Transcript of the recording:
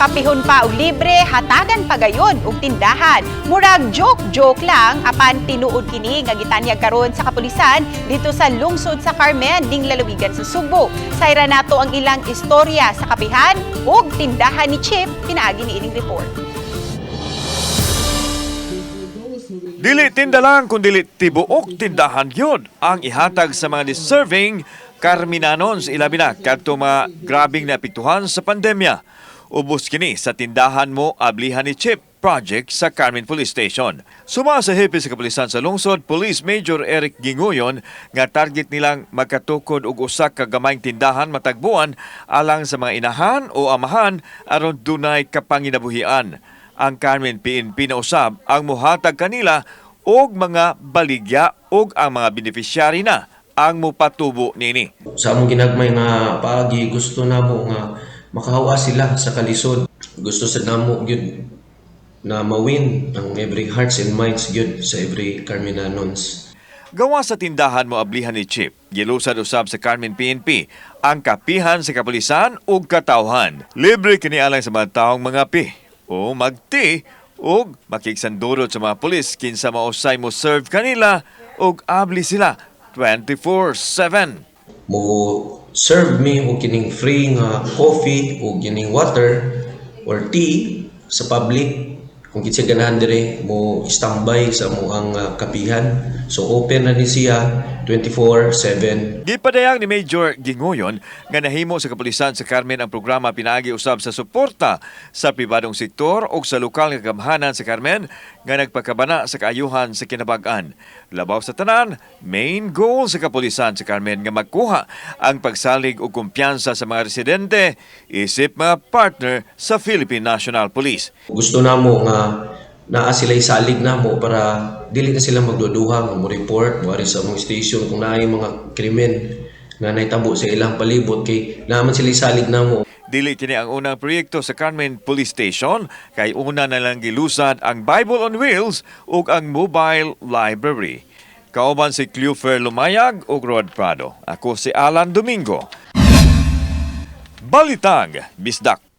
Kapihon pa og libre, hatagan pa gayon og tindahan. Murag joke-joke lang apan tinuod kini nga gitanyag karon sa kapulisan dito sa lungsod sa Carmen ding lalawigan sa Subo. Sayra nato ang ilang istorya sa kapihan ug tindahan ni Chip pinaagi ni ining report. Dili tinda lang kung dili tibuok tindahan yun ang ihatag sa mga deserving Carminanons ilabi na kadto mga grabing naapektuhan sa pandemya. Ubos kini sa tindahan mo ablihan ni Chip project sa Carmen Police Station. Suma sa hepe sa kapulisan sa lungsod, Police Major Eric Ginguyon nga target nilang magkatukod og usa ka gamayng tindahan matagbuan alang sa mga inahan o amahan aron dunay kapanginabuhian. Ang Carmen PNP na usab ang muhatag kanila og mga baligya og ang mga beneficiary na ang mupatubo nini. Sa among ginagmay nga paagi gusto namo nga makahawa sila sa kalisod. Gusto sa namo gyud na mawin ang every hearts and minds gyud sa every Carminanons. Gawa sa tindahan mo ablihan ni Chip, gilusad usab sa Carmen PNP ang kapihan sa kapulisan ug katawhan. Libre kini alang sa mga taong mga pi o magti ug makigsandurot sa mga pulis kinsa mausay mo serve kanila ug abli sila 24/7. Mo serve me og kining free nga coffee o kining water or tea sa public. Kung kitsa ganahan dire mo standby sa amuang kapihan. So open na ni siya 24/7. Gipadayag ni Major Ginguyon nga nahimo sa kapulisan sa Carmen ang programa pinaagi usab sa suporta sa pribadong sektor o sa lokal nga gamhanan sa Carmen nga nagpakabana sa kaayuhan sa kinabag-an. Labaw sa tanan, main goal sa kapulisan sa Carmen nga magkuha ang pagsalig o kumpiyansa sa mga residente isip mga partner sa Philippine National Police. Gusto namo nga naa sila'y salig namo para dili na sila magduduha nga mo report wari sa among station kung naay mga krimen nga nahitabo sa ilang palibot kay naman sila'y salig namo. Dili kini ang unang proyekto sa Carmen Police Station kay una na lang gilusad ang Bible on Wheels ug ang mobile library. Kauban si Cleufer Lumayag ug Rod Prado. Ako si Alan Domingo. Balitang Bisdak.